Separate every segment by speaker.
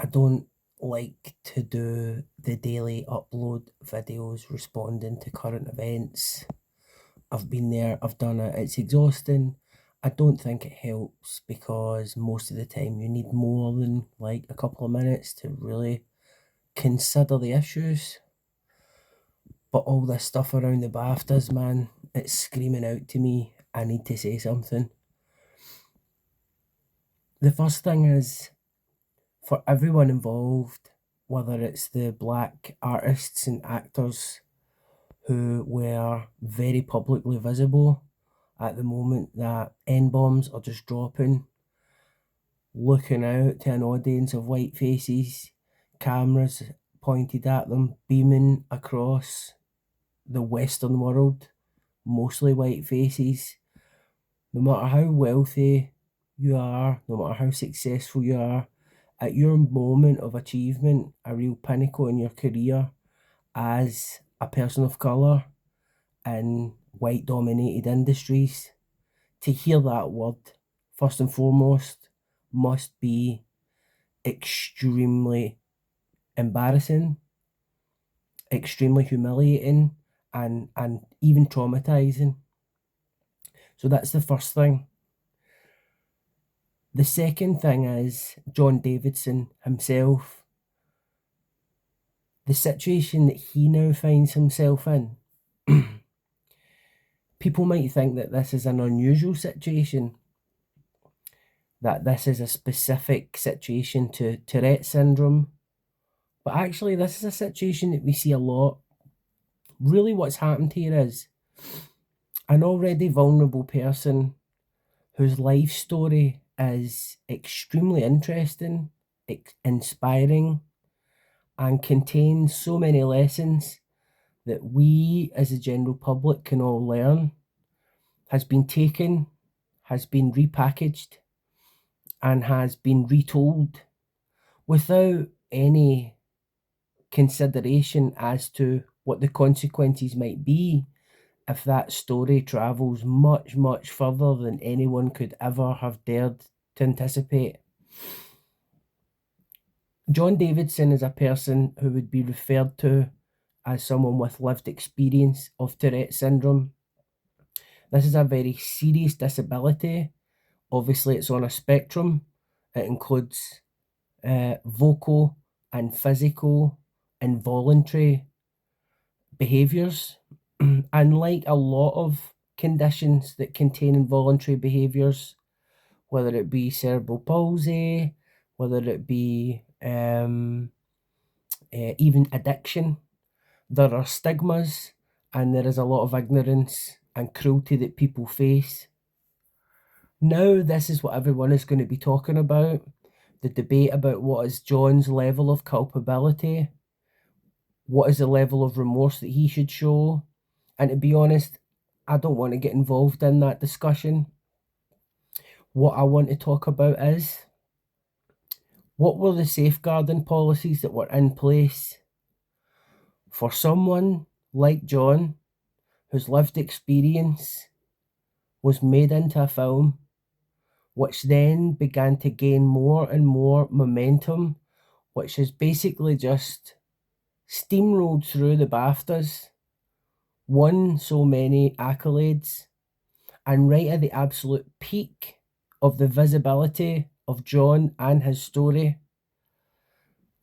Speaker 1: I don't like to do the daily upload videos responding to current events. I've been there, I've done it, it's exhausting. I don't think it helps because most of the time you need more than like a couple of minutes to really consider the issues. But all this stuff around the Baftas, man, it's screaming out to me, I need to say something. The first thing is, for everyone involved, whether it's the black artists and actors who were very publicly visible at the moment that N bombs are just dropping, looking out to an audience of white faces, cameras pointed at them, beaming across the Western world, mostly white faces. No matter how wealthy you are, no matter how successful you are, at your moment of achievement, a real pinnacle in your career as a person of colour in white dominated industries, to hear that word, first and foremost, must be extremely embarrassing, extremely humiliating, and even traumatizing. So that's the first thing. The second thing is John Davidson himself. The situation that he now finds himself in. People might think that this is an unusual situation, that this is a specific situation to Tourette syndrome, but actually this is a situation that we see a lot. Really what's happened here is an already vulnerable person whose life story is extremely interesting, inspiring, and contains so many lessons that we as the general public can all learn, has been taken, has been repackaged, and has been retold without any consideration as to what the consequences might be if that story travels much, much further than anyone could ever have dared to anticipate. John Davidson is a person who would be referred to as someone with lived experience of Tourette syndrome. This is a very serious disability. Obviously, it's on a spectrum. It includes vocal and physical involuntary behaviours. And like a lot of conditions that contain involuntary behaviours, whether it be cerebral palsy, whether it be even addiction, there are stigmas and there is a lot of ignorance and cruelty that people face. Now, this is what everyone is going to be talking about. The debate about what is John's level of culpability, what is the level of remorse that he should show. And to be honest, I don't want to get involved in that discussion. What I want to talk about is, what were the safeguarding policies that were in place for someone like John, whose lived experience was made into a film, which then began to gain more and more momentum, which has basically just steamrolled through the Baftas, won so many accolades, and right at the absolute peak of the visibility of John and his story,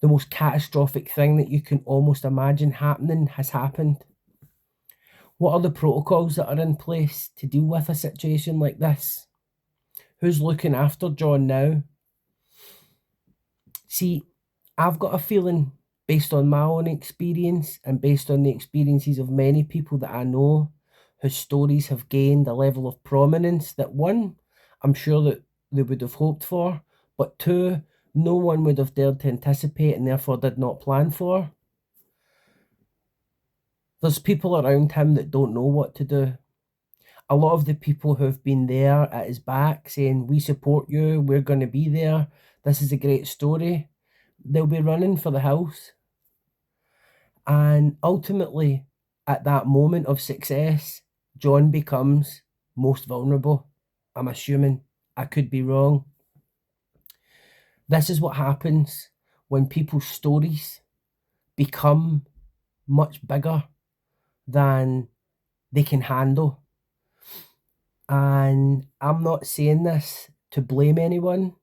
Speaker 1: the most catastrophic thing that you can almost imagine happening has happened. What are the protocols that are in place to deal with a situation like this? Who's looking after John now? See, I've got a feeling, based on my own experience and based on the experiences of many people that I know, whose stories have gained a level of prominence that, one, I'm sure that they would have hoped for, but two, no one would have dared to anticipate and therefore did not plan for. There's people around him that don't know what to do. A lot of the people who've been there at his back saying, we support you, we're going to be there, this is a great story, they'll be running for the house. And ultimately, at that moment of success, John becomes most vulnerable. I'm assuming. I could be wrong. This is what happens when people's stories become much bigger than they can handle. And I'm not saying this to blame anyone.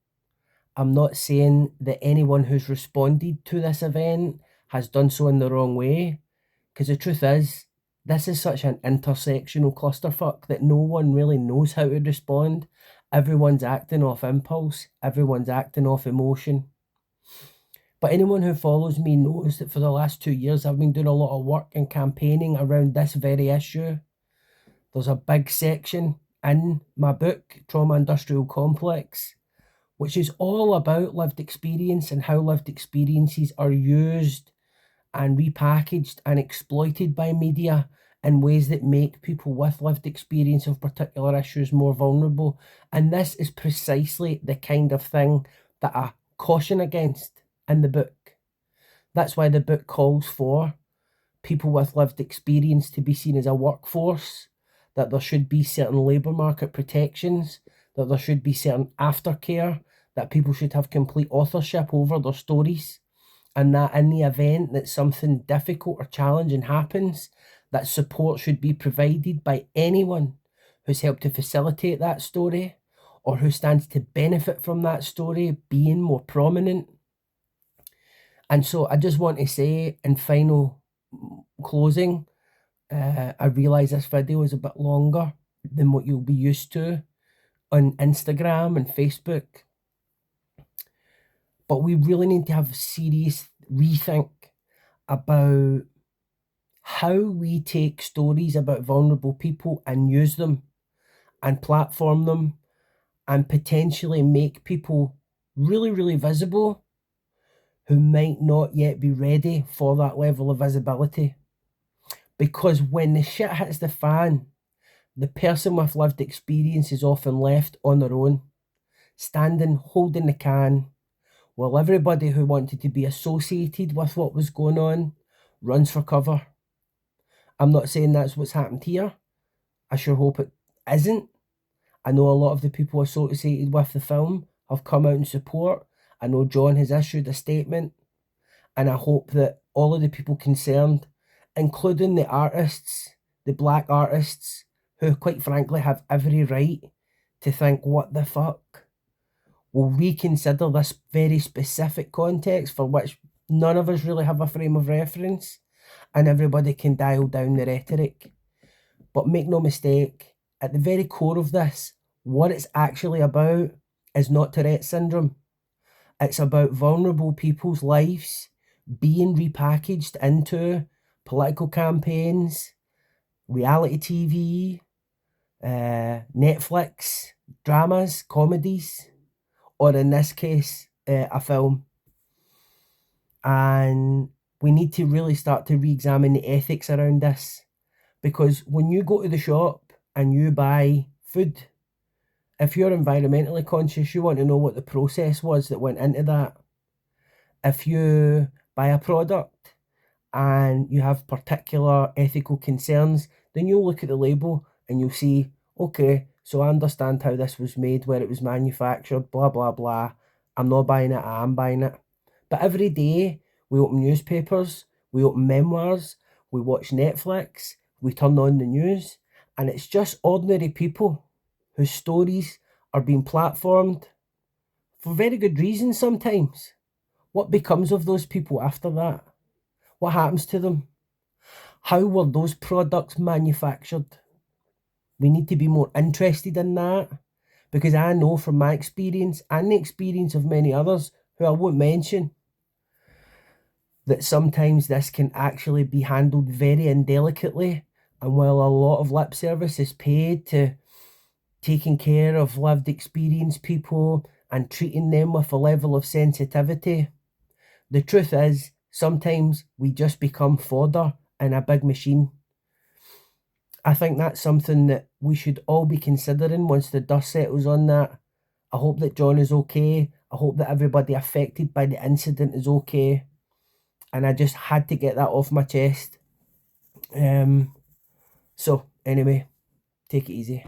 Speaker 1: I'm not saying that anyone who's responded to this event has done so in the wrong way, because the truth is, this is such an intersectional clusterfuck that no one really knows how to respond. Everyone's acting off impulse, everyone's acting off emotion. But anyone who follows me knows that for the last 2 years, I've been doing a lot of work and campaigning around this very issue. There's a big section in my book, Trauma Industrial Complex, which is all about lived experience and how lived experiences are used and repackaged and exploited by media in ways that make people with lived experience of particular issues more vulnerable. And this is precisely the kind of thing that I caution against in the book. That's why the book calls for people with lived experience to be seen as a workforce, that there should be certain labour market protections, that there should be certain aftercare, that people should have complete authorship over their stories, and that in the event that something difficult or challenging happens, that support should be provided by anyone who's helped to facilitate that story or who stands to benefit from that story being more prominent. And so I just want to say in final closing, I realise this video is a bit longer than what you'll be used to on Instagram and Facebook. But we really need to have a serious rethink about how we take stories about vulnerable people and use them and platform them and potentially make people really, really visible who might not yet be ready for that level of visibility. Because when the shit hits the fan, the person with lived experience is often left on their own, standing, holding the can, while everybody who wanted to be associated with what was going on runs for cover. I'm not saying that's what's happened here. I sure hope it isn't. I know a lot of the people associated with the film have come out in support. I know John has issued a statement, and I hope that all of the people concerned, including the artists, the black artists, who quite frankly have every right to think, what the fuck, will reconsider this very specific context for which none of us really have a frame of reference, and everybody can dial down the rhetoric. But make no mistake, at the very core of this, what it's actually about is not Tourette syndrome. It's about vulnerable people's lives being repackaged into political campaigns, reality TV, Netflix, dramas, comedies, or in this case, a film. And we need to really start to re-examine the ethics around this. Because when you go to the shop and you buy food, if you're environmentally conscious, you want to know what the process was that went into that. If you buy a product and you have particular ethical concerns, then you'll look at the label and you'll see, okay, so I understand how this was made, where it was manufactured, blah, blah, blah. I'm not buying it, I am buying it. But every day we open newspapers, we open memoirs, we watch Netflix, we turn on the news, and it's just ordinary people whose stories are being platformed for very good reasons sometimes. What becomes of those people after that? What happens to them? How were those products manufactured? We need to be more interested in that, because I know from my experience and the experience of many others who I won't mention, that sometimes this can actually be handled very indelicately. And while a lot of lip service is paid to taking care of lived experience people and treating them with a level of sensitivity, the truth is sometimes we just become fodder in a big machine. I think that's something that we should all be considering once the dust settles on that. I hope that John is okay. I hope that everybody affected by the incident is okay. And I just had to get that off my chest. So anyway, take it easy.